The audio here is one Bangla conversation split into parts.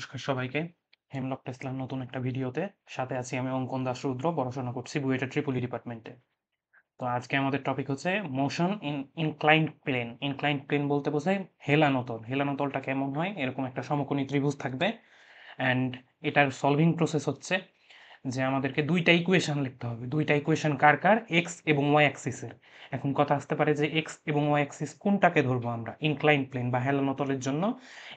নমস্কার সবাইকে। হেমলক টেসলার নতুন একটা ভিডিওতে সাথে আছি আমি অঙ্কন দাস রুদ্র, পড়াশোনা করছি বুয়েটের ট্রিপলি ডিপার্টমেন্টে। তো আজকে আমাদের টপিক হচ্ছে motion in inclined plane. Inclined plane বলতে বোঝায় হেলানো তল। হেলানো তলটা কেমন হয়? এরকম একটা সমকোণী ত্রিভুজ থাকবে অ্যান্ড এটার সলভিং প্রসেস হচ্ছে যে আমাদেরকে দুইটা ইকুয়েশন লিখতে হবে। দুইটা ইকুয়েশন কার কার? এক্স এবং ওয়াই অ্যাক্সিসের। এখন কথা আসতে পারে যে এক্স এবং ওয়াই অ্যাক্সিস কোনটাকে ধরবো আমরা? ইনক্লাইন্ড প্লেন বা হেলানো তলের জন্য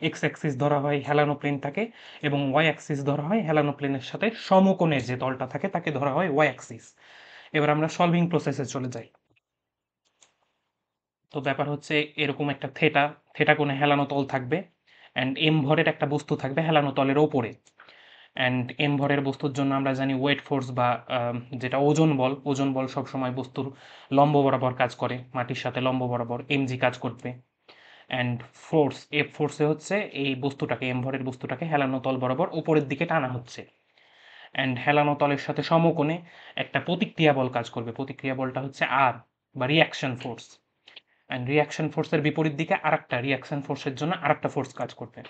এক্স অ্যাক্সিস ধরা হয় হেলানো প্লেনটাকে, এবং ওয়াই অ্যাক্সিস ধরা হয় হেলানো প্লেনের সাথে সমকোণের যে তলটা থাকে তাকে ধরা হয় ওয়াই অ্যাক্সিস। এবার আমরা সলভিং প্রসেসে চলে যাই। তো ব্যাপার হচ্ছে এরকম একটা থেটা, থেটা কোণে হেলানো তল থাকবে অ্যান্ড এম ভরের একটা বস্তু থাকবে হেলানো তলের ওপরে। অ্যান্ড এম ভরের বস্তুর জন্য আমরা জানি ওয়েট ফোর্স বা যেটা ওজন বল, ওজন বল সবসময় বস্তুর লম্ব বরাবর কাজ করে, মাটির সাথে লম্ব বরাবর এমজি কাজ করবে। অ্যান্ড ফোর্স, এফ ফোর্সে হচ্ছে এই বস্তুটাকে, এম ভরের বস্তুটাকে হেলানো তল বরাবর উপরের দিকে টানা হচ্ছে। অ্যান্ড হেলানো তলের সাথে সমকোণে একটা প্রতিক্রিয়া বল কাজ করবে। প্রতিক্রিয়া বলটা হচ্ছে আর বা রিয়াকশন ফোর্স। অ্যান্ড রিয়াকশন ফোর্সের বিপরীত দিকে আরেকটা রিয়াকশন ফোর্সের জন্য আরেকটা ফোর্স কাজ করবে।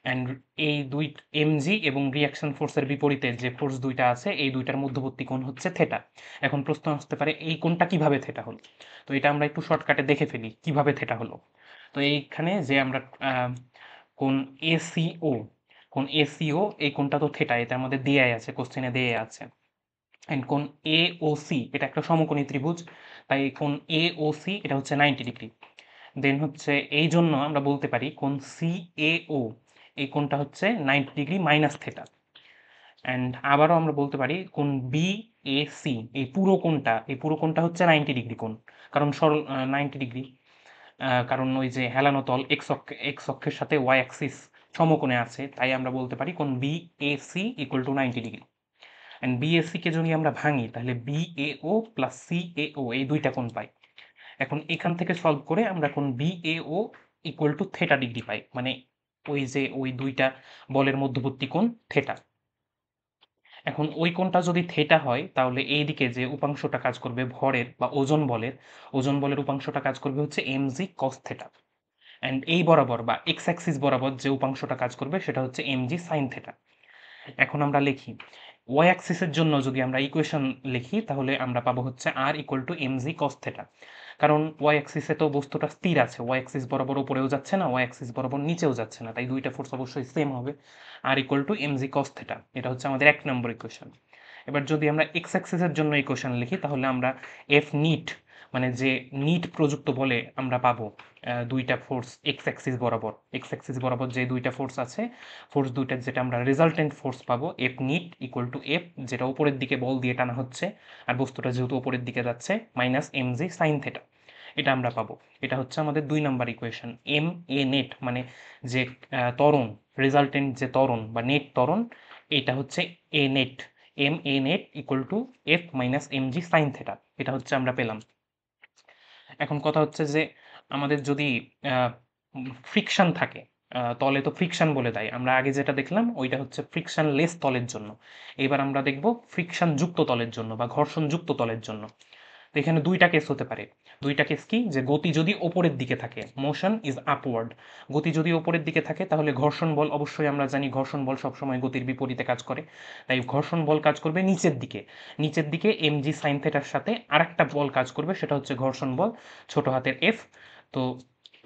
অ্যান্ড এই দুই এমজি এবং রিয়াকশন ফোর্সের বিপরীতে যে ফোর্স দুইটা আছে এই দুইটার মধ্যবর্তী কোণ হচ্ছে থেটা। এখন প্রশ্ন আসতে পারে এই কোণটা কিভাবে থেটা হলো? তো এটা আমরা একটু শর্টকাটে দেখে ফেলি কিভাবে থেটা হলো। তো এইখানে যে আমরা কোণ এসিও, কোণ এসিও এই কোণটা তো থেটা, এটা আমাদের দেয়াই আছে, কোশ্চেনে দেয়া আছে। অ্যান্ড কোণ এ ও সি এটা একটা সমকোণী ত্রিভুজ, তাই কোণ এ ও সি এটা হচ্ছে 90 ডিগ্রি। দেন হচ্ছে এই জন্য আমরা বলতে পারি কোণ সি এ ও এই কোণটা হচ্ছে 90 ডিগ্রি মাইনাস থেটা। অ্যান্ড আবারও আমরা বলতে পারি কোণ বি এ সি এই পুরো কোণটা, এই পুরো কোণটা হচ্ছে 90 ডিগ্রি কোণ। কারণ সরল 90 ডিগ্রি, কারণ ওই যে হেলানো তল এক্স অক্ষের সাথে ওয়াই অ্যাক্সিস সমকোণে আছে, তাই আমরা বলতে পারি কোণ B A C equal to 90 degree. And B A সিকে যদি আমরা ভাঙি তাহলে B A O plus C A O এই দুইটা কোণ পাই। এখন এখান থেকে সলভ করে আমরা কোণ বিএও ইকুয়াল টু থেটা ডিগ্রি পাই, মানে ওই যে ওই দুইটা বলের মধ্যবর্তী কোণ থেটা। এখন ওই কোণটা যদি থেটা হয় তাহলে এই দিকে যে উপাংশটা কাজ করবে ভরের বা ওজন বলের, ওজন বলের উপাংশটা কাজ করবে হচ্ছে এমজি কস থেটা। অ্যান্ড এই বরাবর বা এক্স অ্যাক্সিস বরাবর যে উপাংশটা কাজ করবে সেটা হচ্ছে এমজি সাইন থেটা। এখন আমরা লিখি ওয়াই অ্যাক্সিসের জন্য যদি আমরা ইকুয়েশন লিখি তাহলে আমরা পাবো হচ্ছে R equal to MG cos theta. কারণ ওয়াই অ্যাক্সিসে তো বস্তুটা স্থির আছে, ওয়াই অ্যাক্সিস বরাবর উপরেও যাচ্ছে না, ওয়াই অ্যাক্সিস বরাবর নিচেও যাচ্ছে না, তাই দুইটা ফোর্স অবশ্যই সেম হবে। R equal to MG cos theta, এটা হচ্ছে আমাদের 1 নম্বর ইকুয়েশন। এবার যদি আমরা এক্স অ্যাক্সিসের জন্য ইকুয়েশন লিখি তাহলে আমরা এফ নিট, মানে যে নিট প্রযুক্ত বলে আমরা পাবো দুইটা ফোর্স এক্স অ্যাক্সিস বরাবর যে দুইটা ফোর্স আছে, ফোর্স দুইটার যেটা আমরা রেজাল্টেন্ট ফোর্স পাবো F net equal to F, যেটা উপরের দিকে বল দিয়ে টানা হচ্ছে আর বস্তুটা যেহেতু উপরের দিকে যাচ্ছে, মাইনাস এমজি সাইন থেটা, এটা আমরা পাবো। এটা হচ্ছে আমাদের 2 নম্বর ইকুয়েশন। এম এ নেট মানে যে ত্বরণ, রেজাল্টেন্ট যে ত্বরণ বা নেট ত্বরণ, এটা হচ্ছে A net, M A net equal to F minus MG sine theta, এটা হচ্ছে আমরা পেলাম। এখন কথা হচ্ছে যে আমাদের যদি ফ্রিকশন থাকে, তলে তো ফ্রিকশন বলে দেয়, আমরা আগে যেটা দেখলাম ওইটা হচ্ছে ফ্রিকশন লেস তলের জন্য। এবার আমরা দেখব ফ্রিকশন যুক্ত তলের জন্য বা ঘর্ষণ যুক্ত তলের জন্য। তো এখানে দুইটা কেস হতে পারে। দুইটা কেস কি? যে গতি যদি ওপরের দিকে থাকে, মোশন ইজ আপওয়ার্ড, গতি যদি ওপরের দিকে থাকে তাহলে ঘর্ষণ বল, অবশ্যই আমরা জানি ঘর্ষণ বল সবসময় গতির বিপরীতে কাজ করে, তাই ঘর্ষণ বল কাজ করবে নিচের দিকে। নিচের দিকে এমজি সাইন থেটার সাথে আরেকটা বল কাজ করবে, সেটা হচ্ছে ঘর্ষণ বল, ছোট হাতের এফ। তো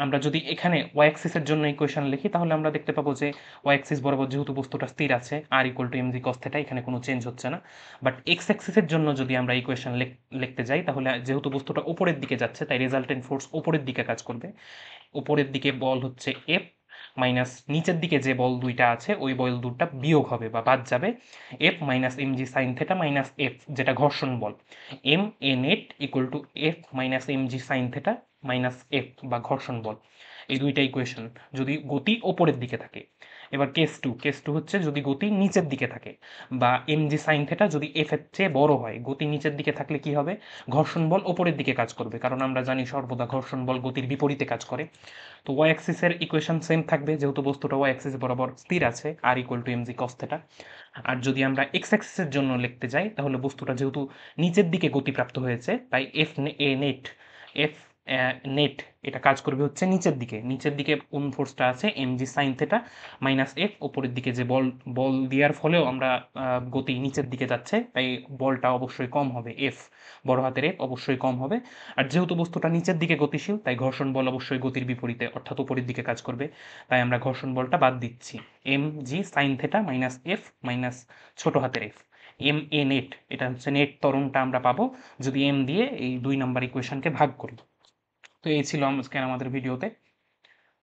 আমরা যদি এখানে ওয়াই অ্যাক্সিসের জন্য ইকুয়েশন লিখি তাহলে আমরা দেখতে পাবো যে ওয়াই অ্যাক্সিস বরাবর যেহেতু বস্তুটা স্থির আছে R equal to MG cos theta, এখানে কোনো চেঞ্জ হচ্ছে না। বাট এক্স অ্যাক্সিসের জন্য যদি আমরা ইকুয়েশন লিখতে যাই তাহলে যেহেতু বস্তুটা উপরের দিকে যাচ্ছে তাই রেজাল্টেন্ট ফোর্স উপরের দিকে কাজ করবে। উপরের দিকে বল হচ্ছে এফ মাইনাস নিচের দিকে যে বল দুইটা আছে ওই বল দুটা বিয়োগ হবে বা বাদ যাবে, F minus MG sine theta minus F যেটা ঘর্ষণ বল, M A net equal to F minus MG sine theta minus F বা ঘর্ষণ বল। এই দুইটা ইকুয়েশন যদি গতি ওপরের দিকে থাকে। এবার কেস টু হচ্ছে যদি গতি নিচের দিকে থাকে বা এমজি সাইন থেটা যদি এফ এর চেয়ে বড় হয়, গতি নিচের দিকে থাকলে কি হবে? ঘর্ষণ বল ওপরের দিকে কাজ করবে, কারণ আমরা জানি সর্বদা ঘর্ষণ বল গতির বিপরীতে কাজ করে। তো ওয়াই অ্যাক্সিসের ইকুয়েশন সেম থাকবে যেহেতু বস্তুটা ওয়াই অ্যাক্সিস বরাবর স্থির আছে, R equal to MG cos theta. আর যদি আমরা এক্স অ্যাক্সিসের জন্য লিখতে যাই তাহলে বস্তুটা যেহেতু নিচের দিকে গতিপ্রাপ্ত হয়েছে তাই এফ এ নেট, এফ নেট এটা কাজ করবে হচ্ছে নিচের দিকে কোন ফোর্সটা আছে mg sign theta minus F, ওপরের দিকে যে বল বল দেওয়ার ফলেও আমরা গতি নিচের দিকে যাচ্ছে, তাই বলটা অবশ্যই কম হবে, এফ বড় হাতের এফ অবশ্যই কম হবে। আর যেহেতু বস্তুটা নিচের দিকে গতিশীল, তাই ঘর্ষণ বল অবশ্যই গতির বিপরীতে অর্থাৎ উপরের দিকে কাজ করবে, তাই আমরা ঘর্ষণ বলটা বাদ দিচ্ছি। mg sign theta minus F minus ছোট হাতের এফ, এম এ নেট, এটা হচ্ছে নেট ত্বরণটা আমরা পাবো যদি এম দিয়ে এই 2 নাম্বার ইকুয়েশনকে ভাগ করি। তো এই ছিল আজকের আমাদের ভিডিওতে।